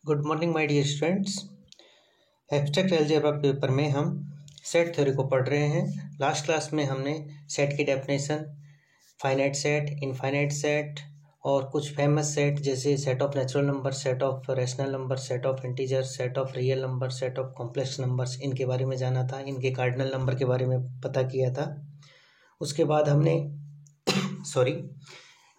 Good morning my dear students. Abstract algebra paper में हम set theory को पढ़ रहे हैं। लास्ट क्लास में हमने सेट की definition, finite set, infinite set और कुछ फेमस सेट जैसे set of natural number, set of rational number, set of integer, set of real number, set of complex numbers, इनके बारे में जाना था। इनके कार्डिनल नंबर के बारे में पता किया था। उसके बाद हमने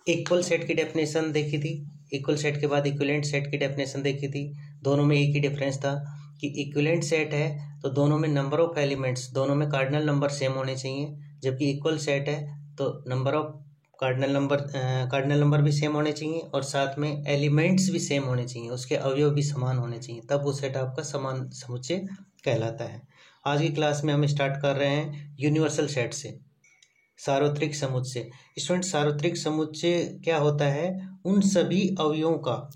इक्वल सेट की डेफिनेशन देखी थी। इक्वल सेट के बाद इक्विवेलेंट सेट की डेफिनेशन देखी थी। दोनों में एक ही डिफरेंस था कि इक्विवेलेंट सेट है तो दोनों में नंबर ऑफ एलिमेंट्स, दोनों में कार्डिनल नंबर सेम होने चाहिए, जबकि इक्वल सेट है तो नंबर ऑफ कार्डिनल नंबर भी सेम होने चाहिए और साथ में एलिमेंट्स भी सेम होने चाहिए, उसके अवयव भी समान होने चाहिए, तब वो सेट आपका समान समुच्चय कहलाता है। आज की क्लास में हम स्टार्ट कर रहे हैं यूनिवर्सल सेट से, सार्वत्रिक समुच्चय। स्टूडेंट, सार्वत्रिक समुच्चय क्या होता है? उन सभी अवयवों का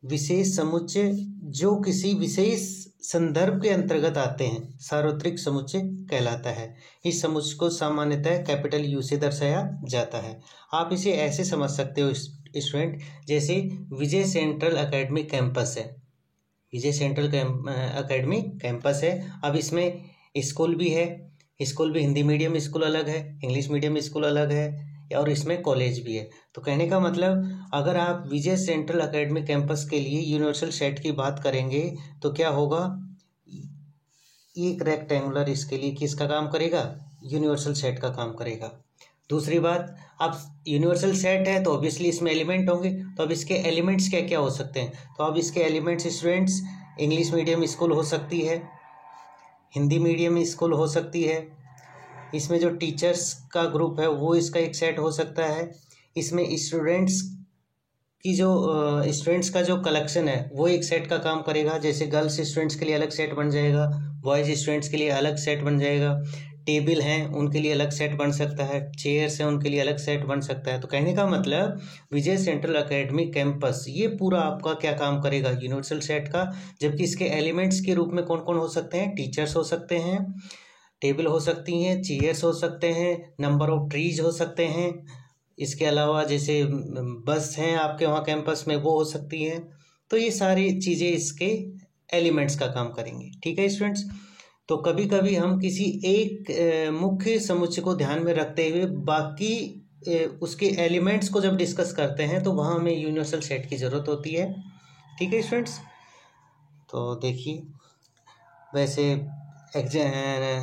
विशेष समुच्चय जो किसी विशेष संदर्भ के अंतर्गत आते हैं, सार्वत्रिक समुच्चय कहलाता है। इस समुच्चय को सामान्यतः कैपिटल यू से दर्शाया जाता है। आप इसे ऐसे समझ सकते हो स्टूडेंट, जैसे विजय सेंट्रल एकेडमी कैंपस है। विजय सेंट्रल एकेडमी कैंपस है। अब इसमें स्कूल भी है, स्कूल भी हिंदी मीडियम स्कूल अलग है, इंग्लिश मीडियम स्कूल अलग है, और इसमें कॉलेज भी है। तो कहने का मतलब, अगर आप विजय सेंट्रल एकेडमी कैंपस के लिए यूनिवर्सल सेट की बात करेंगे तो क्या होगा? एक रेक्टेंगुलर इसके लिए किसका काम करेगा? यूनिवर्सल सेट का काम करेगा। दूसरी बात, अब यूनिवर्सल सेट है तो ऑब्वियसली इसमें एलिमेंट होंगे, तो अब इसके एलिमेंट्स क्या क्या हो सकते हैं? तो अब इसके elements students, English medium school हो सकती है, हिंदी मीडियम स्कूल हो सकती है, इसमें जो टीचर्स का ग्रुप है वो इसका एक सेट हो सकता है, इसमें स्टूडेंट्स का जो कलेक्शन है वो एक सेट का काम करेगा। जैसे गर्ल्स स्टूडेंट्स के लिए अलग सेट बन जाएगा, बॉयज़ स्टूडेंट्स के लिए अलग सेट बन जाएगा, टेबल हैं उनके लिए अलग सेट बन सकता है, चेयर्स हैं उनके लिए अलग सेट बन सकता है। तो कहने का मतलब, विजय सेंट्रल एकेडमी कैंपस ये पूरा आपका क्या काम करेगा? यूनिवर्सल सेट का। जबकि इसके एलिमेंट्स के रूप में कौन कौन हो सकते हैं? टीचर्स हो सकते हैं, टेबल हो सकती हैं, चेयर्स हो सकते हैं, नंबर ऑफ ट्रीज हो सकते हैं, इसके अलावा जैसे बस हैं आपके वहाँ कैंपस में वो हो सकती हैं। तो ये सारी चीज़ें इसके एलिमेंट्स का काम करेंगे। ठीक है स्टूडेंट्स, तो कभी कभी हम किसी एक मुख्य समुच्चय को ध्यान में रखते हुए बाकी उसके एलिमेंट्स को जब डिस्कस करते हैं तो वहाँ हमें यूनिवर्सल सेट की ज़रूरत होती है। ठीक है स्टूडेंट्स, तो देखिए, वैसे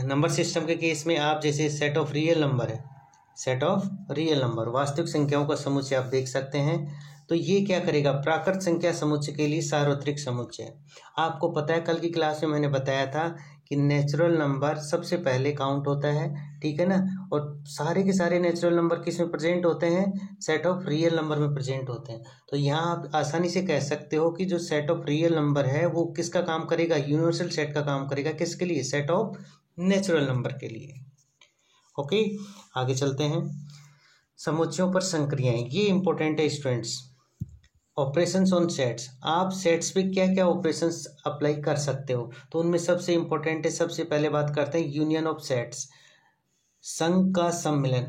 नंबर सिस्टम के केस में आप जैसे सेट ऑफ रियल नंबर है, सेट ऑफ रियल नंबर वास्तविक संख्याओं का समुच्चय आप देख सकते हैं। तो ये क्या करेगा? प्राकृत संख्या समुच्चय के लिए सार्वत्रिक समुच्चय। आपको पता है, कल की क्लास में मैंने बताया था कि नेचुरल नंबर सबसे पहले काउंट होता है, ठीक है ना, और सारे के सारे नेचुरल नंबर किस में प्रेजेंट होते हैं? सेट ऑफ रियल नंबर में प्रेजेंट होते हैं। तो यहाँ आप आसानी से कह सकते हो कि जो सेट ऑफ रियल नंबर है वो किसका काम करेगा? यूनिवर्सल सेट का काम करेगा। किसके लिए? सेट ऑफ नेचुरल नंबर के लिए। ओके, आगे चलते हैं। समुच्चयों पर संक्रियाएं, ये इंपॉर्टेंट है स्टूडेंट्स। ऑपरेशंस ऑन सेट्स, आप सेट्स पे क्या क्या ऑपरेशंस अप्लाई कर सकते हो? तो उनमें सबसे इंपॉर्टेंट है, सबसे पहले बात करते हैं यूनियन ऑफ सेट्स, संघ का सम्मिलन,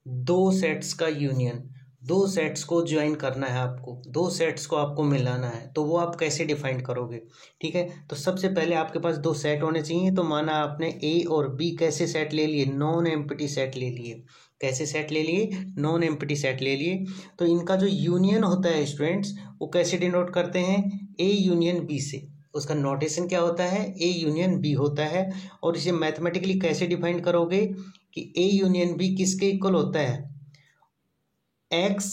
दो सेट्स का यूनियन। दो सेट्स को ज्वाइन करना है आपको, दो सेट्स को आपको मिलाना है, तो वो आप कैसे डिफाइन करोगे? ठीक है, तो सबसे पहले आपके पास दो सेट होने चाहिए। तो माना आपने ए और बी कैसे सेट ले लिए? नॉन एम्प्टी सेट ले लिए। कैसे सेट ले लिए? नॉन एम्प्टी सेट ले लिए। तो इनका जो यूनियन होता है स्टूडेंट्स, वो कैसे डिनोट करते हैं? ए यूनियन बी से। उसका नोटेशन क्या होता है? ए यूनियन बी होता है। और इसे मैथमेटिकली कैसे डिफाइन करोगे कि ए यूनियन बी किसके इक्वल होता है? एक्स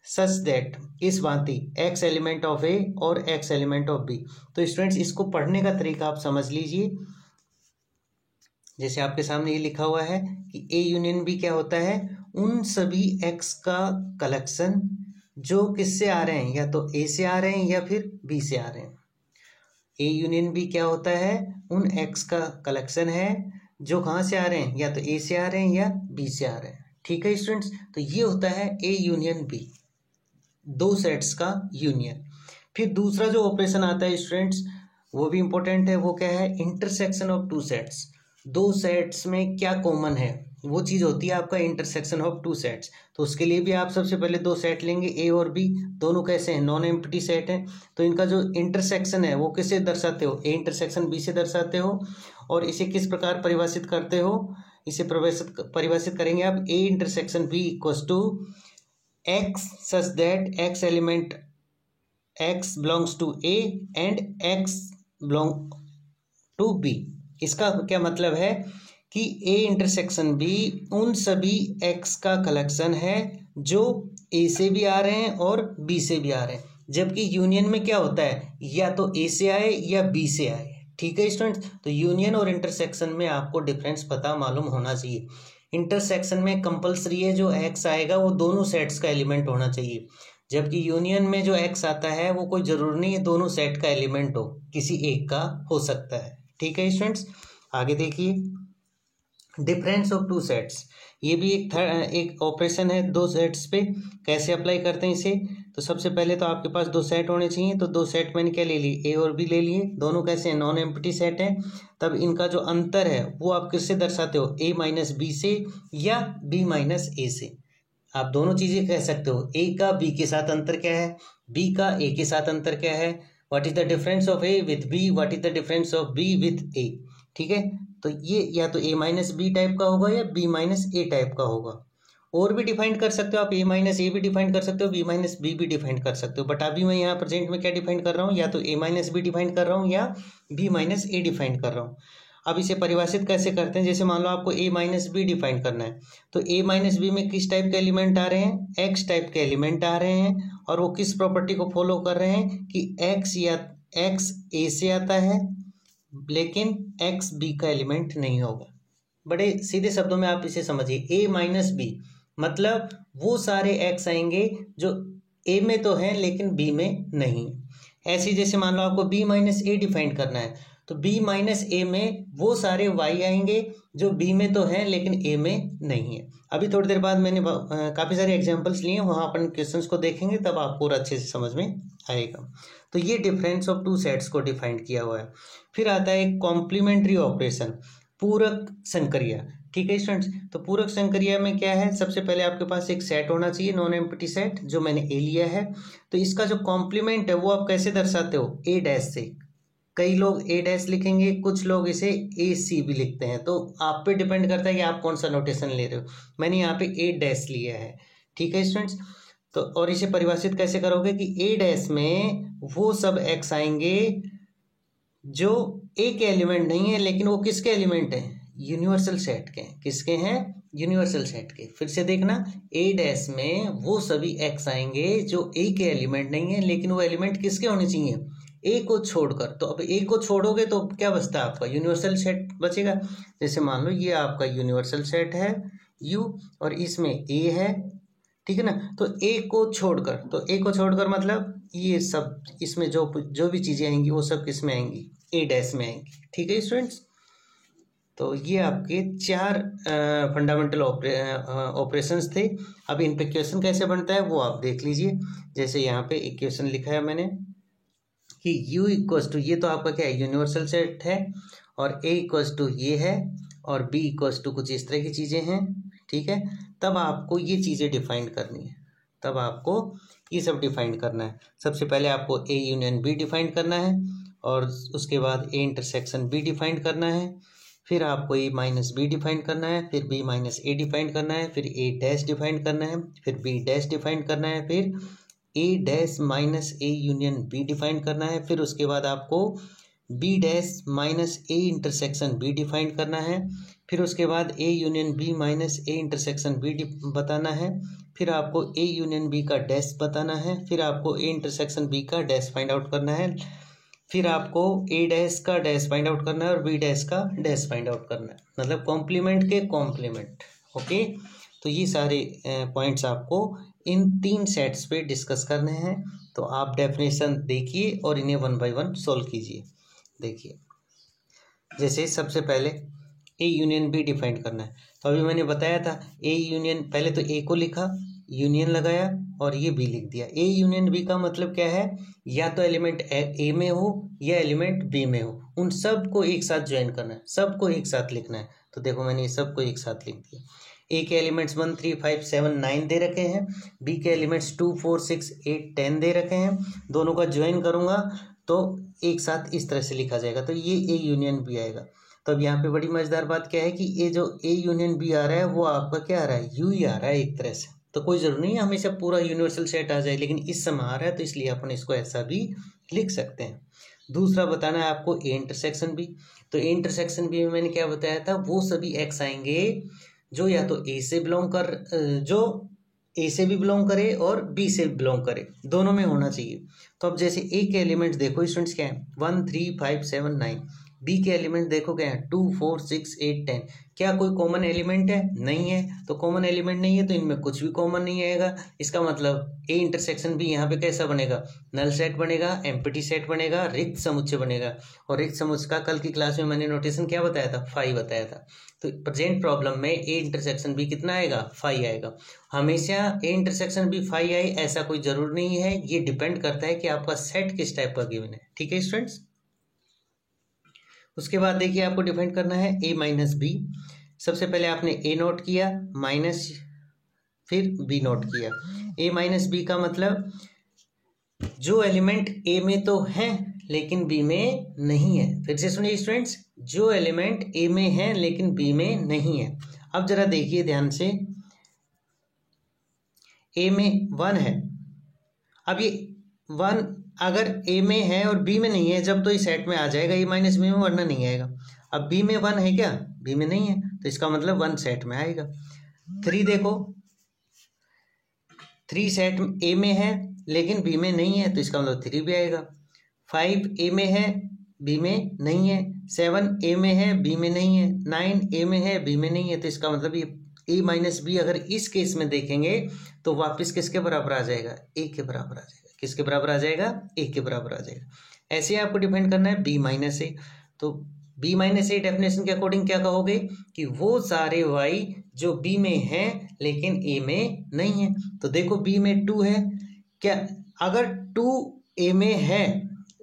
सच दैट, इस भांति एक्स एलिमेंट ऑफ ए और एक्स एलिमेंट ऑफ बी। तो स्टूडेंट्स, इसको पढ़ने का तरीका आप समझ लीजिए। जैसे आपके सामने ये लिखा हुआ है कि ए यूनियन बी क्या होता है? उन सभी एक्स का कलेक्शन जो किससे आ रहे हैं, या तो ए से आ रहे हैं या फिर बी से आ रहे हैं। ए यूनियन बी क्या होता है? उन एक्स का कलेक्शन है जो कहाँ से आ रहे हैं, या तो ए से आ रहे हैं या बी से आ रहे हैं। ठीक है स्टूडेंट्स, तो ये होता है ए यूनियन बी, दो सेट्स का यूनियन। फिर दूसरा जो ऑपरेशन आता है स्टूडेंट्स, वो भी इंपॉर्टेंट है। वो क्या है? Intersection of two sets. दो सेट्स में क्या कॉमन है? वो चीज़ होती है आपका इंटरसेक्शन ऑफ टू सेट्स। तो उसके लिए भी आप सबसे पहले दो सेट लेंगे, ए और बी, दोनों कैसे हैं, नॉन एम्प्टी सेट हैं। तो इनका जो इंटरसेक्शन है वो किससे दर्शाते हो, ए इंटरसेक्शन बी से दर्शाते हो। और इसे किस प्रकार परिभाषित करते हो, इसे परिभाषित करेंगे आप, A intersection B equals to X such that X element X belongs to A and X belong to B. इसका क्या मतलब है कि ए इंटरसेक्शन बी उन सभी एक्स का कलेक्शन है जो ए से भी आ रहे हैं और बी से भी आ रहे हैं। जबकि यूनियन में क्या होता है, या तो ए से आए या बी से आए। ठीक है स्टूडेंट्स, तो यूनियन और इंटरसेक्शन में आपको डिफरेंस पता मालूम होना चाहिए। इंटरसेक्शन में कंपलसरी है जो एक्स आएगा वो दोनों सेट्स का एलिमेंट होना चाहिए, जबकि यूनियन में जो एक्स आता है वो कोई जरूरी नहीं है दोनों सेट का एलिमेंट हो, किसी एक का हो सकता है। ठीक है स्टूडेंट्स, आगे देखिए डिफरेंस ऑफ टू सेट्स। ये भी एक ऑपरेशन है दो सेट्स पे, कैसे अप्लाई करते हैं इसे। तो सबसे पहले तो आपके पास दो सेट होने चाहिए, तो दो सेट मैंने क्या ले ली, ए और बी ले लिए, दोनों कैसे हैं, नॉन एम्प्टी सेट हैं। तब इनका जो अंतर है वो आप किससे दर्शाते हो, ए माइनस बी से या बी माइनस ए से। आप दोनों चीजें कह सकते हो, ए का बी के साथ अंतर क्या है, बी का ए के साथ अंतर क्या है, what is the difference of A with B, what is the difference of B with A. ठीक है, तो ये या तो ए माइनस बी टाइप का होगा या बी माइनस ए टाइप का होगा। और भी डिफाइन कर सकते हो आप, ए माइनस ए भी डिफाइन कर सकते हो, बी माइनस बी भी डिफाइन कर सकते हो। बट अभी मैं यहाँ प्रेजेंट में क्या डिफाइन कर रहा हूँ, या तो ए माइनस बी डिफाइन कर रहा हूँ या बी माइनस ए डिफाइन कर रहा हूँ। अब इसे परिभाषित कैसे करते हैं, जैसे मान लो आपको ए माइनस बी डिफाइन करना है, तो ए माइनस बी में किस टाइप के एलिमेंट आ रहे हैं, एक्स टाइप के एलिमेंट आ रहे हैं। और वो किस प्रॉपर्टी को फॉलो कर रहे हैं कि एक्स या एक्स ए से आता है लेकिन एक्स बी का एलिमेंट नहीं होगा। बड़े सीधे शब्दों में आप इसे समझिए, ए माइनस बी मतलब वो सारे एक्स आएंगे जो ए में तो हैं लेकिन बी में नहीं। ऐसे जैसे मान लो आपको बी माइनस ए डिफाइन करना है, तो बी माइनस ए में वो सारे वाई आएंगे जो बी में तो हैं लेकिन ए में नहीं है। अभी थोड़ी देर बाद मैंने काफ़ी सारे एग्जांपल्स लिए हैं, वहाँ अपन क्वेश्चंस को देखेंगे तब आपको और अच्छे से समझ में आएगा। तो ये डिफरेंस ऑफ टू सेट्स को डिफाइन किया हुआ है। फिर आता है कॉम्प्लीमेंट्री ऑपरेशन, पूरक संक्रिया। ठीक है स्टूडेंट्स, तो पूरक संक्रिया में क्या है, सबसे पहले आपके पास एक सेट होना चाहिए नॉन एम्प्टी सेट, जो मैंने ए लिया है। तो इसका जो कॉम्प्लीमेंट है वो आप कैसे दर्शाते हो, ए डैश से। कई लोग ए डैश लिखेंगे, कुछ लोग इसे ए सी भी लिखते हैं, तो आप पे डिपेंड करता है कि आप कौन सा नोटेशन ले रहे हो। मैंने यहाँ पे ए डैश लिया है। ठीक है स्टूडेंट्स, तो और इसे परिभाषित कैसे करोगे कि ए डैश में वो सब एक्स आएंगे जो ए के एलिमेंट नहीं है लेकिन वो किसके एलिमेंट हैं, यूनिवर्सल सेट के। किसके हैं, यूनिवर्सल सेट के। फिर से देखना, ए डैश में वो सभी एक्स आएंगे जो ए के एलिमेंट नहीं है लेकिन वो एलिमेंट किसके होने चाहिए, ए को छोड़कर। तो अब ए को छोड़ोगे तो क्या बचता है आपका, यूनिवर्सल सेट बचेगा। जैसे मान लो ये आपका यूनिवर्सल सेट है यू और इसमें ए है, ठीक है ना। तो ए को छोड़कर, तो ए को छोड़कर मतलब ये सब इसमें जो भी चीज़ें आएंगी वो सब किस में आएंगी, ए डैश में आएंगी। ठीक है स्टूडेंट्स, तो ये आपके चार फंडामेंटल ऑपरेशंस थे। अब इन पे क्वेश्चन कैसे बनता है वो आप देख लीजिए। जैसे यहाँ पे एक क्वेश्चन लिखा है मैंने कि u इक्वल्स टू, ये तो आपका क्या है, यूनिवर्सल सेट है, और a इक्वल्स टू ये है और b इक्वल्स टू कुछ इस तरह की चीज़ें हैं। ठीक है, तब आपको ये चीज़ें डिफाइन करनी है, तब आपको ये सब डिफाइन करना है। सबसे पहले आपको a यूनियन b डिफाइन करना है, और उसके बाद a इंटरसेक्शन b डिफाइन करना है, फिर आपको a माइनस b डिफाइन करना है, फिर b माइनस a डिफाइन करना है, फिर a डैश डिफाइन करना है, फिर b डैश डिफाइन करना है, फिर a dash minus a union b define करना है, फिर उसके बाद आपको b dash minus a intersection b define करना है, फिर उसके बाद a union b minus a intersection b बताना है, फिर आपको a यूनियन b का डैश बताना है, फिर आपको a इंटरसेक्शन b का डैश फाइंड आउट करना है, फिर आपको a डैश का डैश फाइंड आउट करना है और b डैश का डैश फाइंड आउट करना है, मतलब कॉम्प्लीमेंट के कॉम्प्लीमेंट। ओके, तो ये सारे पॉइंट्स आपको इन तीन सेट्स पे डिस्कस करने हैं। तो आप डेफिनेशन देखिए और इन्हें वन बाय वन सोल्व कीजिए। देखिए, जैसे सबसे पहले ए यूनियन बी डिफाइन करना है, तो अभी मैंने बताया था ए यूनियन, पहले तो ए को लिखा, यूनियन लगाया और ये बी लिख दिया। ए यूनियन बी का मतलब क्या है, या तो एलिमेंट ए में हो या एलिमेंट बी में हो, उन सब को एक साथ ज्वाइन करना है, सबको एक साथ लिखना है। तो देखो मैंने ये सबको एक साथ लिख दिया। ए के एलिमेंट्स 1 3 5 7 9 दे रखे हैं, बी के एलिमेंट्स 2 4 6 8 10 दे रखे हैं। दोनों का ज्वाइन करूँगा तो एक साथ इस तरह से लिखा जाएगा, तो ये ए यूनियन बी आएगा। तो अब यहाँ पे बड़ी मजेदार बात क्या है कि ये जो ए यूनियन बी आ रहा है वो आपका क्या आ रहा है, यू ही आ रहा है एक तरह से। तो कोई जरूरी नहीं है हमेशा पूरा यूनिवर्सल सेट आ जाए, लेकिन इस समय आ रहा है तो इसलिए अपन इसको ऐसा भी लिख सकते हैं। दूसरा बताना है आपको ए इंटरसेक्शन बी। तो ए इंटरसेक्शन बी में मैंने क्या बताया था, वो सभी एक्स आएंगे जो या तो ए से बिलोंग कर, जो ए से भी बिलोंग करे और बी से बिलोंग करे, दोनों में होना चाहिए। तो अब जैसे ए के एलिमेंट्स देखो स्टूडेंट्स क्या है, 1 3 5 7 9। बी के एलिमेंट देखो क्या है, 2 4 6 8 10। क्या कोई कॉमन एलिमेंट है? नहीं है। तो कॉमन एलिमेंट नहीं है तो इनमें कुछ भी कॉमन नहीं आएगा। इसका मतलब ए इंटरसेक्शन बी यहाँ पे कैसा बनेगा, नल सेट बनेगा, एम्प्टी सेट बनेगा, रिक्त समुच्चय बनेगा। और रिक्त समुच्चय का कल की क्लास में मैंने नोटेशन क्या बताया था, 5 बताया था। तो प्रेजेंट प्रॉब्लम में ए इंटरसेक्शन बी कितना आएगा, 5 आएगा। हमेशा ए इंटरसेक्शन बी 5 आए ऐसा कोई जरूर नहीं है, ये डिपेंड करता है कि आपका सेट किस टाइप का गिवन है। ठीक है स्टूडेंट्स। उसके बाद देखिए आपको डिफाइन करना है ए माइनस बी। सबसे पहले आपने ए नोट किया माइनस फिर बी नोट किया। ए माइनस बी का मतलब जो एलिमेंट ए में तो है लेकिन बी में नहीं है। फिर से सुनिए स्टूडेंट्स, जो एलिमेंट ए में है लेकिन बी में नहीं है। अब जरा देखिए ध्यान से, ए में 1 है। अब ये 1 अगर ए में है और बी में नहीं है जब तो इस सेट में आ जाएगा ए माइनस बी में, वरना नहीं आएगा। अब बी में 1 है क्या, बी में नहीं है, तो इसका मतलब 1 सेट में आएगा। 3 देखो, 3 सेट ए में है लेकिन बी में नहीं है, तो इसका मतलब 3 भी आएगा। 5 ए में है बी में नहीं है, 7 ए में है बी में नहीं है, 9 ए में है बी में नहीं है, तो इसका मतलब ये ए माइनस बी अगर इस केस में देखेंगे तो वापस किसके बराबर आ जाएगा, ए के बराबर आ जाएगा। किसके बराबर आ जाएगा, ए के बराबर आ जाएगा। ऐसे आपको डिफाइन करना है बी माइनस ए। तो बी माइनस ए डेफिनेशन के अकॉर्डिंग क्या कहोगे कि वो सारे वाई जो बी में हैं लेकिन ए में नहीं है। तो देखो बी में 2 है क्या, अगर 2 ए में है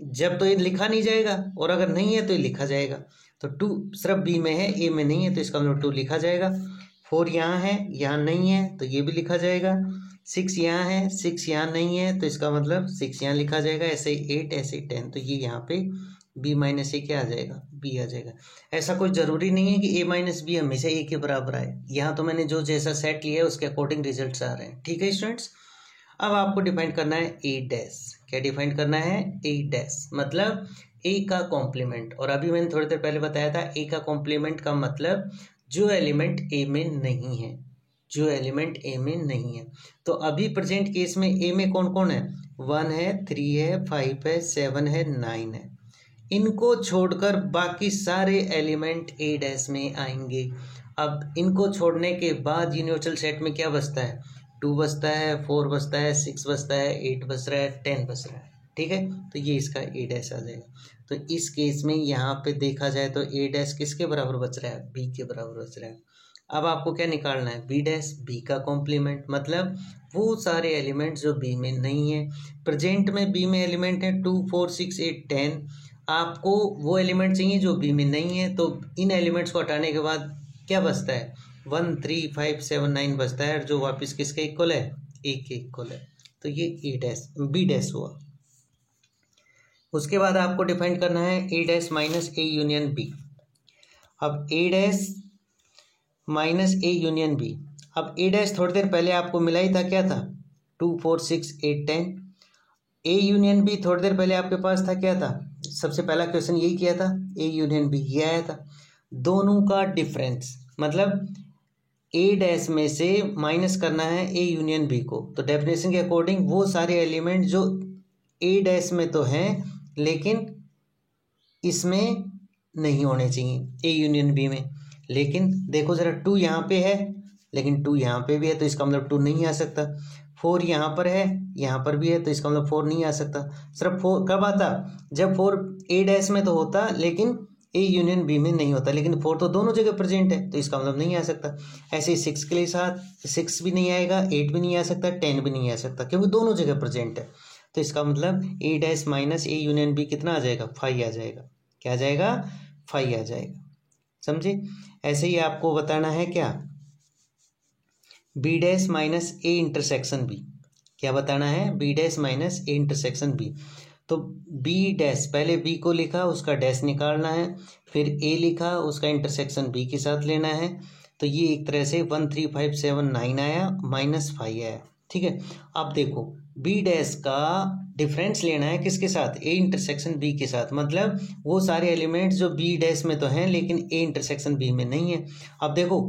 जब तो ये लिखा नहीं जाएगा, और अगर नहीं है तो ये लिखा जाएगा। तो 2 सिर्फ बी में है ए में नहीं है, तो इसका मतलब 2 लिखा जाएगा। 4 यहाँ है यहाँ नहीं है तो ये भी लिखा जाएगा। 6 यहाँ है 6 यहाँ नहीं है, तो इसका मतलब 6 यहाँ लिखा जाएगा। ऐसे 8 ऐसे 10, तो ये यहाँ पे बी माइनस ए क्या आ जाएगा, बी आ जाएगा। ऐसा कोई ज़रूरी नहीं है कि ए माइनस बी हमेशा ए के बराबर आए। यहाँ तो मैंने जो जैसा सेट लिया है उसके अकॉर्डिंग रिजल्ट्स आ रहे हैं। ठीक है स्टूडेंट्स। अब आपको डिफाइन करना है ए डैश। क्या डिफाइन करना है, ए डैश मतलब ए का कॉम्प्लीमेंट। और अभी मैंने थोड़ी देर पहले बताया था ए का कॉम्प्लीमेंट का मतलब जो एलिमेंट ए में नहीं है, जो एलिमेंट ए में नहीं है। तो अभी प्रेजेंट केस में ए में कौन कौन है, 1 है 3 है 5 है 7 है 9 है। इनको छोड़कर बाकी सारे एलिमेंट ए डैश में आएंगे। अब इनको छोड़ने के बाद यूनिवर्सल सेट में क्या बचता है, 2 बचता है, 4 बचता है, 6 बचता है, 8 बच रहा है, 10 बच रहा है। ठीक है, तो ये इसका ए डैश आ जाएगा। तो इस केस में यहाँ पे देखा जाए तो ए डैश किसके बराबर बच रहा है, बी के बराबर बच रहा है। अब आपको क्या निकालना है, बी डैश, बी का कॉम्प्लीमेंट मतलब वो सारे एलिमेंट जो बी में नहीं है। प्रेजेंट में बी में एलिमेंट है 2 4 6 8 10। आपको वो एलिमेंट चाहिए जो बी में नहीं है, तो इन एलिमेंट्स को हटाने के बाद क्या बचता है, 1 3 5 7 9 बचता है, जो वापस किसके इक्वल है, ए के इक्वल है। तो ये ए डैश बी डैश हुआ। उसके बाद आपको डिफाइन करना है A dash minus A union B. अब A dash minus A union B. अब ए डैश थोड़ी देर पहले आपको मिला ही था, क्या था, 2 4 6 8 10। ए यूनियन बी थोड़ी देर पहले आपके पास था, क्या था, सबसे पहला क्वेश्चन यही किया था, ए यूनियन बी, ये आया था। दोनों का डिफरेंस मतलब ए डैश में से माइनस करना है ए यूनियन बी को। तो डेफिनेशन के अकॉर्डिंग वो सारे एलिमेंट जो ए डैश में तो हैं लेकिन इसमें नहीं होने चाहिए, ए यूनियन बी में। लेकिन देखो ज़रा 2 यहाँ पे है लेकिन 2 यहाँ पे भी है, तो इसका मतलब 2 नहीं आ सकता। 4 यहाँ पर है यहाँ पर भी है, तो इसका मतलब 4 नहीं आ सकता। सिर्फ 4 कब आता, जब 4 ए डैश में तो होता लेकिन ए यूनियन बी में नहीं होता, लेकिन 4 तो दोनों जगह प्रेजेंट है, तो इसका मतलब नहीं आ सकता। ऐसे ही 6 के लिए साथ 6 भी नहीं आएगा, 8 भी नहीं आ सकता, 10 भी नहीं आ सकता, क्योंकि दोनों जगह प्रेजेंट है। तो इसका मतलब A dash minus A union B कितना आ जाएगा, 5 आ जाएगा। क्या आ जाएगा, 5 आ जाएगा। समझे। ऐसे ही आपको बताना है क्या, B dash minus A intersection B, क्या बताना है, B dash minus A intersection B. तो बी डैश, पहले बी को लिखा उसका डैश निकालना है, फिर ए लिखा उसका इंटरसेक्शन बी के साथ लेना है। तो ये एक तरह से 13579 आया माइनस 5 आया, ठीक है। अब देखो बी डैश का डिफरेंस लेना है किसके साथ, ए इंटरसेक्शन बी के साथ, मतलब वो सारे एलिमेंट्स जो बी डैश में तो हैं लेकिन ए इंटरसेक्शन बी में नहीं है। अब देखो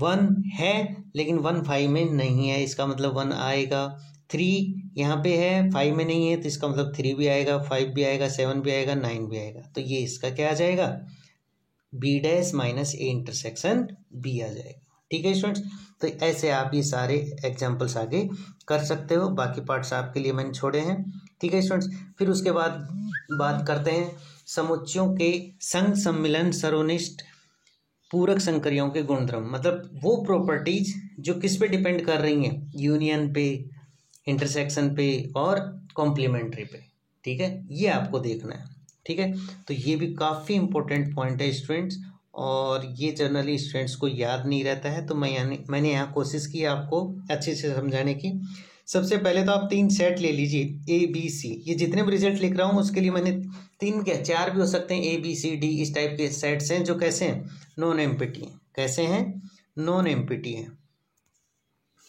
1 है लेकिन 1 5 में नहीं है, इसका मतलब 1 आएगा। 3 यहाँ पे है, 5 में नहीं है तो इसका मतलब 3 भी आएगा, 5 भी आएगा, 7 भी आएगा, 9 भी आएगा। तो ये इसका क्या आ जाएगा, B dash minus A intersection B आ जाएगा, ठीक है स्टूडेंट्स। तो ऐसे आप ये सारे एग्जाम्पल्स आगे कर सकते हो, बाकी पार्ट्स आपके लिए मैंने छोड़े हैं, ठीक है स्टूडेंट्स। फिर उसके बाद बात करते हैं समुच्चयों के संग सम्मिलन सरोनिष्ठ पूरक संकरियों के गुणधर्म, मतलब वो प्रॉपर्टीज जो किस पे डिपेंड कर रही हैं, यूनियन पे, इंटरसेक्शन पे और कॉम्प्लीमेंट्री पे, ठीक है, ये आपको देखना है, ठीक है। तो ये भी काफ़ी इंपॉर्टेंट पॉइंट है स्टूडेंट्स, और ये जनरली स्टूडेंट्स को याद नहीं रहता है, तो मैंने यहाँ कोशिश की आपको अच्छे से समझाने की। सबसे पहले तो आप 3 सेट ले लीजिए, ए बी सी, ये जितने भी रिजल्ट लिख रहा हूँ उसके लिए मैंने 3 क्या 4 भी हो सकते हैं, ए बी सी डी इस टाइप के सेट्स हैं जो कैसे हैं, नॉन एम्प्टी हैं। कैसे हैं, नॉन एम्प्टी हैं,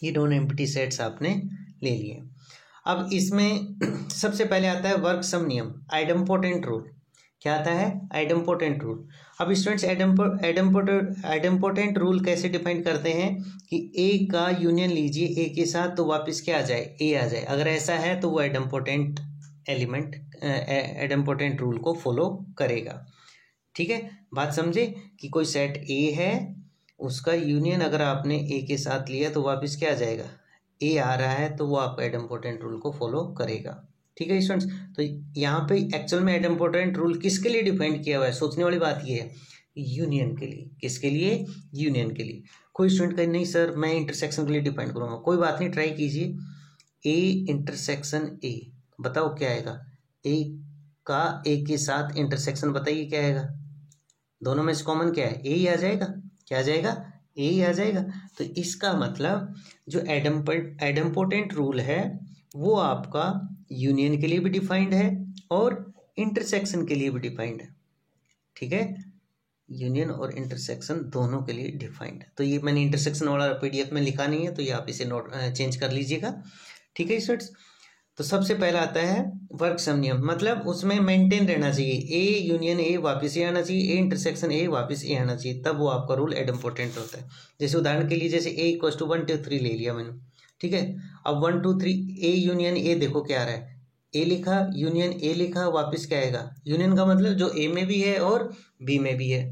ये नॉन एम्प्टी सेट्स आपने ले लिए। अब इसमें सबसे पहले आता है वर्ग सम नियम, आइडेम्पोटेंट रूल। क्या आता है, आइडेम्पोटेंट रूल। अब स्टूडेंट्स आइडेम्पोटेंट रूल कैसे डिफाइन करते हैं कि ए का यूनियन लीजिए ए के साथ तो वापस क्या आ जाए, ए आ जाए, अगर ऐसा है तो वो आइडेम्पोटेंट एलिमेंट आइडेम्पोटेंट रूल को फॉलो करेगा, ठीक है। बात समझे कि कोई सेट ए है, उसका यूनियन अगर आपने ए के साथ लिया तो वापस क्या आ जाएगा, ए आ रहा है, तो वो आपका आइडेम्पोटेंट रूल को फॉलो करेगा, ठीक है स्टूडेंट्स। तो यहाँ पे एक्चुअल में आइडेम्पोटेंट रूल किसके लिए डिफाइन किया हुआ है, सोचने वाली बात ये है, यूनियन के लिए। किसके लिए, यूनियन के लिए। कोई स्टूडेंट कहे नहीं सर मैं इंटरसेक्शन के लिए डिफाइन करूँगा, कोई बात नहीं, ट्राई कीजिए। ए इंटरसेक्शन ए, बताओ क्या आएगा, ए का ए के साथ इंटरसेक्शन, बताइए क्या आएगा, दोनों में से कॉमन क्या है, ए ही आ जाएगा, क्या आ जाएगा, ए ही आ जाएगा। तो इसका मतलब जो आइडेम्पोटेंट रूल है वो आपका यूनियन के लिए भी डिफाइंड है और इंटरसेक्शन के लिए भी डिफाइंड है, ठीक है, यूनियन और इंटरसेक्शन दोनों के लिए डिफाइंड है। तो ये मैंने इंटरसेक्शन वाला पीडीएफ में लिखा नहीं है, तो ये आप इसे नोट चेंज कर लीजिएगा, ठीक है स्टूडेंट्स। तो सबसे पहला आता है वर्ग सम नियम, मतलब उसमें मेंटेन रहना चाहिए, ए यूनियन ए वापस ए आना चाहिए, ए इंटरसेक्शन ए वापस ए आना चाहिए, तब वो आपका रूल आइडेम्पोटेंट होता है। जैसे उदाहरण के लिए जैसे ए इक्वल टू 1 2 3 ले लिया मैंने, ठीक है। अब 1 2 3 ए यूनियन ए, देखो क्या आ रहा है, ए लिखा यूनियन ए लिखा, वापस क्या आएगा, यूनियन का मतलब जो ए में भी है और बी में भी है,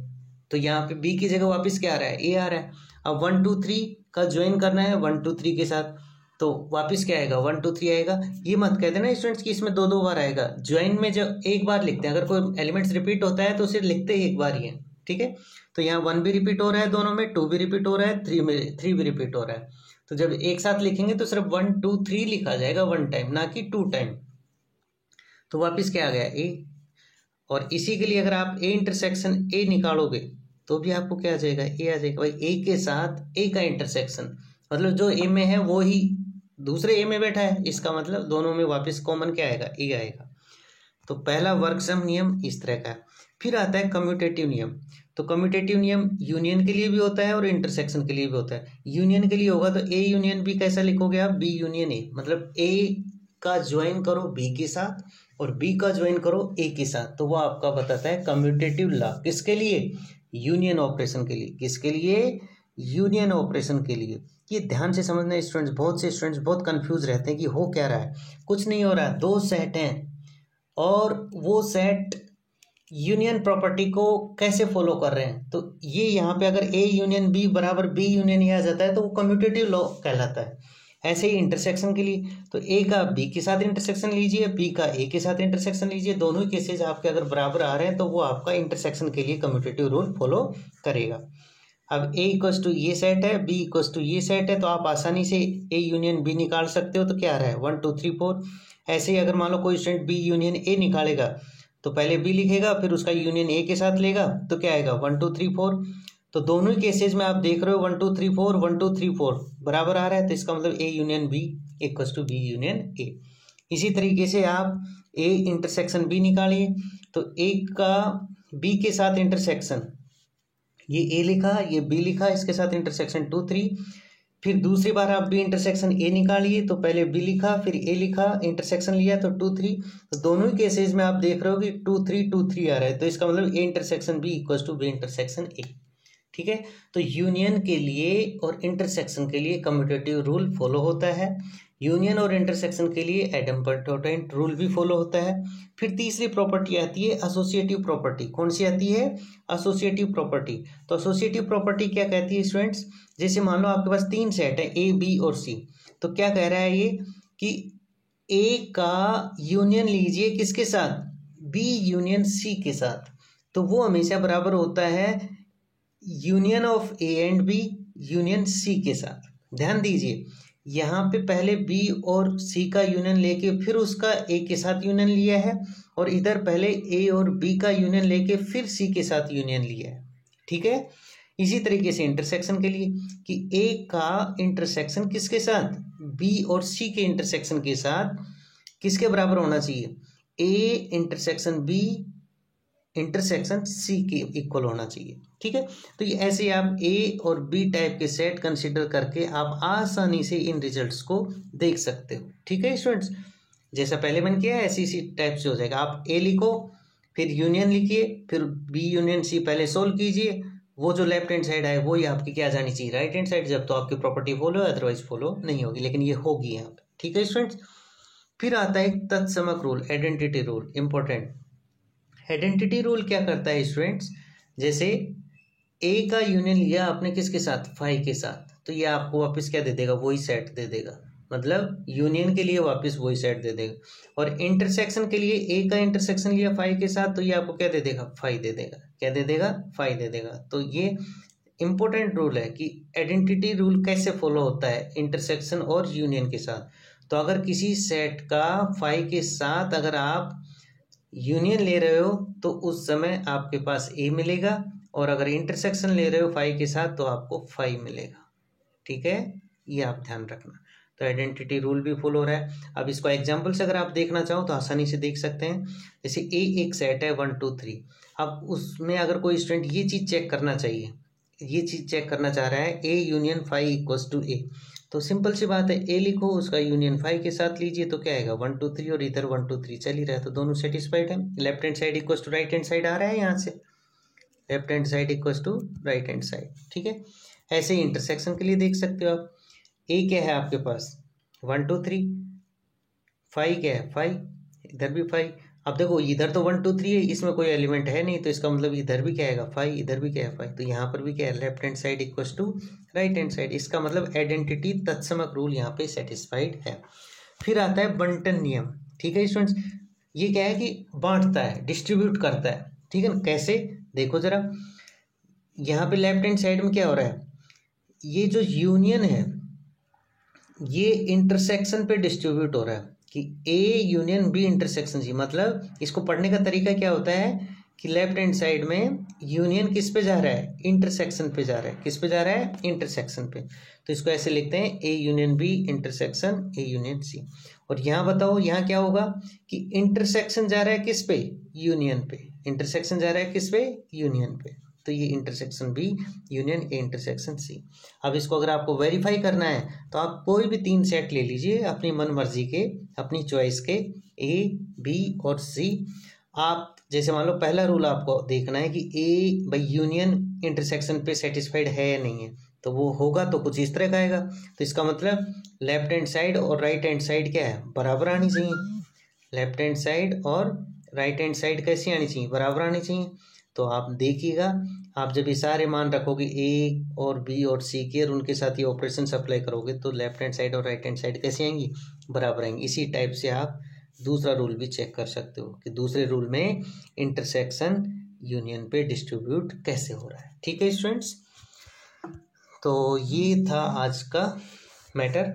तो यहाँ पे बी की जगह वापस क्या आ रहा है, ए आ रहा है। अब 1 2 3 का ज्वाइन करना है 1 2 3 के साथ, तो वापस क्या आएगा, 1 2 3 आएगा। ये मत कहते ना स्टूडेंट्स कि इसमें 2 बार आएगा, ज्वाइन में जब एक बार लिखते हैं, अगर कोई एलिमेंट्स रिपीट होता है तो उसे लिखते ही एक बार ही है, ठीक है। तो यहाँ 1 भी रिपीट हो रहा है दोनों में, 2 भी रिपीट हो रहा है, 3 भी रिपीट हो रहा है, तो जब एक साथ लिखेंगे तो सिर्फ 1 2 3 लिखा जाएगा 1 टाइम, ना कि 2 टाइम। तो वापस क्या आ गया, ए। और इसी के लिए अगर आप ए इंटरसेक्शन ए निकालोगे तो भी आपको क्या आ जाएगा, ए आ जाएगा। भाई ए के साथ ए का इंटरसेक्शन, मतलब जो ए में है वो ही दूसरे ए में बैठा है, इसका मतलब दोनों में वापस कॉमन क्या आएगा, ए आएगा। तो पहला वर्ग सम नियम इस तरह का है। फिर आता है कम्यूटेटिव नियम। तो कम्यूटेटिव नियम यूनियन के लिए भी होता है और इंटरसेक्शन के लिए भी होता है। यूनियन के लिए होगा तो ए यूनियन बी कैसा लिखोगे आप, बी यूनियन ए, मतलब ए का ज्वाइन करो बी के साथ और बी का ज्वाइन करो ए के साथ, तो वो आपका बताता है कम्यूटेटिव लॉ। किसके लिए, यूनियन ऑपरेशन के लिए। किसके लिए, यूनियन ऑपरेशन के लिए। ये ध्यान से समझना स्टूडेंट्स, बहुत से स्टूडेंट्स बहुत कंफ्यूज रहते हैं कि हो क्या रहा है। कुछ नहीं हो रहा है, 2 सेट हैं और वो सेट यूनियन प्रॉपर्टी को कैसे फॉलो कर रहे हैं। तो ये यहाँ पे अगर ए यूनियन बी बराबर बी यूनियन ए आ जाता है तो वो कम्यूटेटिव लॉ कहलाता है। ऐसे ही इंटरसेक्शन के लिए, तो ए का बी के साथ इंटरसेक्शन लीजिए, बी का ए के साथ इंटरसेक्शन लीजिए, दोनों ही केसेज आपके अगर बराबर आ रहे हैं तो वो आपका इंटरसेक्शन के लिए कम्यूटेटिव रूल फॉलो करेगा। अब ए इक्वस टू ये सेट है, बी इक्वस टू ये सेट है, तो आप आसानी से ए यूनियन बी निकाल सकते हो। तो क्या आ रहा है 1 2 3 4। ऐसे ही अगर मान लो कोई स्टूडेंट बी यूनियन ए निकालेगा तो पहले बी लिखेगा फिर उसका यूनियन ए के साथ लेगा तो क्या आएगा 1 2 3 4। तो दोनों ही केसेज में आप देख रहे हो 1 2 3 4 1 2 3 4 बराबर आ रहा है, तो इसका मतलब A union B equals to B union A. इसी तरीके से आप ए इंटरसेक्शन बी निकालिए, तो ए का बी के साथ इंटरसेक्शन, ये ए लिखा ये बी लिखा, इसके साथ इंटरसेक्शन 2 3। फिर दूसरी बार आप बी इंटरसेक्शन ए निकालिए, तो पहले बी लिखा फिर ए लिखा इंटरसेक्शन लिया तो 2 3। तो दोनों ही केसेज में आप देख रहे हो कि 2 3 2 3 आ रहा है, तो इसका मतलब A intersection B equals to B intersection A. ठीक है, तो यूनियन के लिए और इंटरसेक्शन के लिए कम्यूटेटिव रूल फॉलो होता है, यूनियन और इंटरसेक्शन के लिए एडम्पर्टेंट रूल भी फॉलो होता है। फिर तीसरी प्रॉपर्टी आती है एसोसिएटिव प्रॉपर्टी। कौन सी आती है? Associative property. तो एसोसिएटिव प्रॉपर्टी क्या कहती है स्टूडेंट्स, जैसे मान लो आपके पास 3 सेट है ए बी और सी, तो क्या कह रहा है ये कि ए का यूनियन लीजिए किसके साथ, बी यूनियन सी के साथ, तो वो हमेशा बराबर होता है union of A and B union C के साथ। ध्यान दीजिए यहाँ पे पहले बी और सी का यूनियन लेके फिर उसका ए के साथ यूनियन लिया है, और इधर पहले ए और बी का यूनियन लेके फिर सी के साथ यूनियन लिया है। ठीक है, इसी तरीके से इंटरसेक्शन के लिए कि ए का इंटरसेक्शन किसके साथ, बी और सी के इंटरसेक्शन के साथ किसके बराबर होना चाहिए, A intersection B intersection C के इक्वल होना चाहिए। ठीक है, तो ये ऐसे आप ए और बी टाइप के सेट कंसिडर करके आप आसानी से इन रिजल्ट्स को देख सकते हो। ठीक है स्टूडेंट्स, जैसा पहले मैंने किया ऐसी इसी टाइप से हो जाएगा। आप ए लिखो फिर यूनियन लिखिए फिर बी यूनियन सी पहले सोल्व कीजिए, वो जो लेफ्ट हैंड साइड है वो ही आपकी क्या जानी चाहिए, राइट हैंड साइड। जब तो आपकी प्रॉपर्टी फॉलो है, अदरवाइज फॉलो नहीं होगी, लेकिन ये होगी यहाँ पे। ठीक है स्टूडेंट्स, फिर आता है तत्समक rule, identity rule, important. Identity rule क्या करता है स्टूडेंट्स, जैसे ए का यूनियन लिया आपने किसके साथ, फाई के साथ, तो ये आपको वापस क्या दे देगा, वही सेट दे देगा, मतलब यूनियन के लिए वापस वही सेट दे देगा। और इंटरसेक्शन के लिए ए का इंटरसेक्शन लिया फाई के साथ, तो ये आपको क्या दे देगा, फाई दे देगा। क्या दे देगा, फाई दे देगा। तो ये इंपॉर्टेंट रूल है कि आइडेंटिटी रूल कैसे फॉलो होता है इंटरसेक्शन और यूनियन के साथ। तो अगर किसी सेट का फाई के साथ अगर आप यूनियन ले रहे हो तो उस समय आपके पास ए मिलेगा, और अगर इंटरसेक्शन ले रहे हो फाई के साथ तो आपको फाई मिलेगा। ठीक है, ये आप ध्यान रखना। तो आइडेंटिटी रूल भी फॉलो हो रहा है। अब इसको एग्जांपल से अगर आप देखना चाहो तो आसानी से देख सकते हैं। जैसे ए एक सेट है 1 2 3, अब उसमें अगर कोई स्टूडेंट ये चीज़ चेक करना चाहिए, ये चीज़ चेक करना चाह रहा है A union phi equals to A, तो सिंपल सी बात है ए लिखो उसका यूनियन फाई के साथ लीजिए, तो क्या आएगा 1 2 3, और इधर 1 2 3 चल ही रहा है, तो दोनों सेटिस्फाइड है। Left hand side equals to right hand side आ रहा है, यहाँ से left hand side equals to right hand side. ठीक है, ऐसे ही इंटरसेक्शन के लिए देख सकते हो आप। ए क्या है आपके पास 1 2 3, फाई क्या है फाई, इधर भी फाई। अब देखो इधर तो 1 2 3 है, इसमें कोई एलिमेंट है नहीं, तो इसका मतलब इधर भी क्या आएगा फाई, इधर भी क्या है फाई, तो यहाँ पर भी क्या है left hand side equals to right hand side. इसका मतलब आइडेंटिटी तत्समक रूल यहाँ पे सेटिस्फाइड है। फिर आता है बंटन नियम। ठीक है स्टूडेंट्स, ये क्या है कि बांटता है, डिस्ट्रीब्यूट करता है। ठीक है ना, कैसे देखो जरा, यहाँ पे लेफ्ट हैंड साइड में क्या हो रहा है, ये जो यूनियन है ये इंटरसेक्शन पे डिस्ट्रीब्यूट हो रहा है कि A union B intersection C. मतलब इसको पढ़ने का तरीका क्या होता है कि लेफ्ट हैंड साइड में यूनियन किस पे जा रहा है, इंटरसेक्शन पे जा रहा है। किस पे जा रहा है, इंटरसेक्शन पे। तो इसको ऐसे लिखते हैं A union B intersection A union C. और यहाँ बताओ यहाँ क्या होगा कि इंटरसेक्शन जा रहा है किस पे, यूनियन पे। इंटरसेक्शन जा रहा है किस पे, यूनियन पे, तो ये intersection B union A intersection C. अब इसको अगर आपको वेरीफाई करना है तो आप कोई भी 3 सेट ले लीजिए अपनी मन मर्जी के, अपनी चॉइस के, ए बी और सी। आप जैसे मान लो पहला रूल आपको देखना है कि ए भाई यूनियन इंटरसेक्शन पे सेटिस्फाइड है या नहीं है, तो वो होगा तो कुछ इस तरह का आएगा। तो इसका मतलब लेफ्ट हैंड साइड और राइट हैंड साइड क्या है, बराबर आनी चाहिए। लेफ्ट हैंड साइड और राइट हैंड साइड कैसी आनी चाहिए, बराबर आनी चाहिए। तो आप देखिएगा, आप जब ये सारे मान रखोगे ए और बी और सी के और उनके साथ ये ऑपरेशन अप्लाई करोगे तो लेफ्ट हैंड साइड और राइट हैंड साइड कैसी आएंगी, बराबर आएंगी। इसी टाइप से आप दूसरा रूल भी चेक कर सकते हो कि दूसरे रूल में इंटरसेक्शन यूनियन पे डिस्ट्रीब्यूट कैसे हो रहा है। ठीक है स्टूडेंट्स, तो ये था आज का मैटर।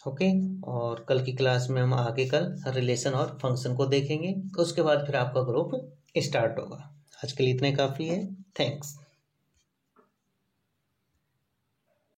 ओके। और कल की क्लास में हम आगे कल रिलेशन और फंक्शन को देखेंगे, उसके बाद फिर आपका ग्रुप स्टार्ट होगा। आज के लिए इतने काफ़ी है। थैंक्स।